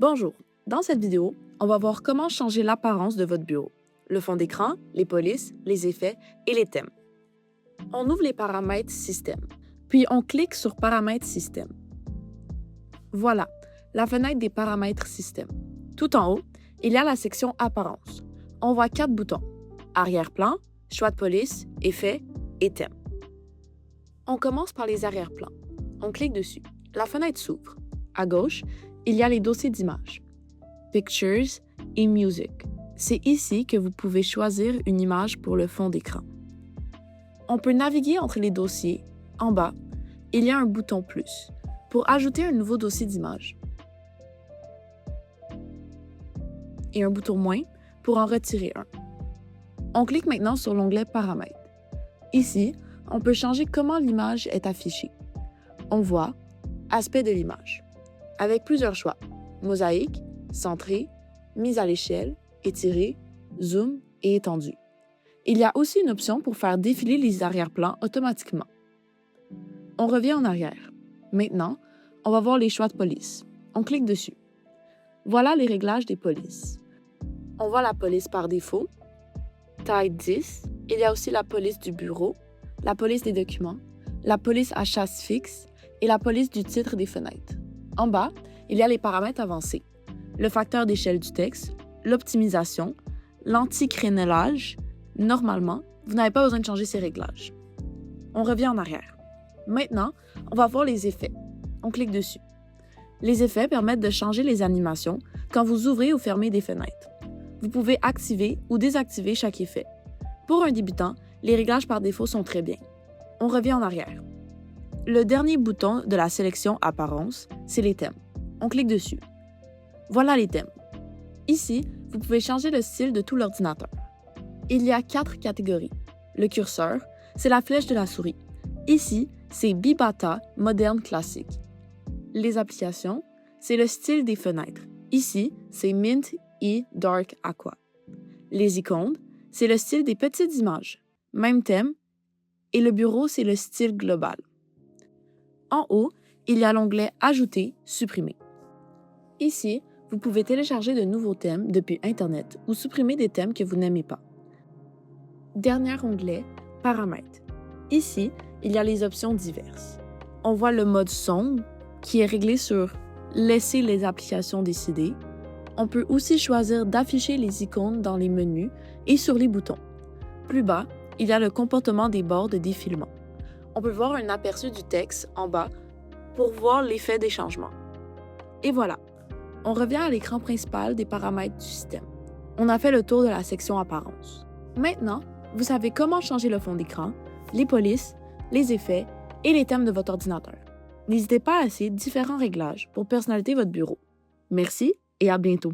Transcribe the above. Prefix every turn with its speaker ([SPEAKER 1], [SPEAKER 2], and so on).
[SPEAKER 1] Bonjour, dans cette vidéo, on va voir comment changer l'apparence de votre bureau, le fond d'écran, les polices, les effets et les thèmes. On ouvre les paramètres Système, puis on clique sur Paramètres Système. Voilà, la fenêtre des paramètres Système. Tout en haut, il y a la section Apparence. On voit 4 boutons: Arrière-plan, Choix de police, Effets et Thèmes. On commence par les arrière-plans. On clique dessus. La fenêtre s'ouvre. À gauche, il y a les dossiers d'images, Pictures et Music. C'est ici que vous pouvez choisir une image pour le fond d'écran. On peut naviguer entre les dossiers. En bas, il y a un bouton plus pour ajouter un nouveau dossier d'image et un bouton moins pour en retirer un. On clique maintenant sur l'onglet Paramètres. Ici, on peut changer comment l'image est affichée. On voit Aspect de l'image, avec plusieurs choix: mosaïque, centré, mise à l'échelle, étiré, zoom et étendu. Il y a aussi une option pour faire défiler les arrière-plans automatiquement. On revient en arrière. Maintenant, on va voir les choix de police. On clique dessus. Voilà les réglages des polices. On voit la police par défaut, taille 10. Il y a aussi la police du bureau, la police des documents, la police à chasse fixe et la police du titre des fenêtres. En bas, il y a les paramètres avancés: le facteur d'échelle du texte, l'optimisation, l'anti-crénelage. Normalement, vous n'avez pas besoin de changer ces réglages. On revient en arrière. Maintenant, on va voir les effets. On clique dessus. Les effets permettent de changer les animations quand vous ouvrez ou fermez des fenêtres. Vous pouvez activer ou désactiver chaque effet. Pour un débutant, les réglages par défaut sont très bien. On revient en arrière. Le dernier bouton de la sélection Apparence, c'est les thèmes. On clique dessus. Voilà les thèmes. Ici, vous pouvez changer le style de tout l'ordinateur. Il y a 4 catégories. Le curseur, c'est la flèche de la souris. Ici, c'est Bibata moderne classique. Les applications, c'est le style des fenêtres. Ici, c'est Mint et Dark Aqua. Les icônes, c'est le style des petites images. Même thème. Et le bureau, c'est le style global. En haut, il y a l'onglet Ajouter, supprimer. Ici, vous pouvez télécharger de nouveaux thèmes depuis Internet ou supprimer des thèmes que vous n'aimez pas. Dernier onglet, Paramètres. Ici, il y a les options diverses. On voit le mode sombre, qui est réglé sur Laisser les applications décider. On peut aussi choisir d'afficher les icônes dans les menus et sur les boutons. Plus bas, il y a le comportement des bords de défilement. On peut voir un aperçu du texte en bas pour voir l'effet des changements. Et voilà, on revient à l'écran principal des paramètres du système. On a fait le tour de la section Apparence. Maintenant, vous savez comment changer le fond d'écran, les polices, les effets et les thèmes de votre ordinateur. N'hésitez pas à essayer différents réglages pour personnaliser votre bureau. Merci et à bientôt.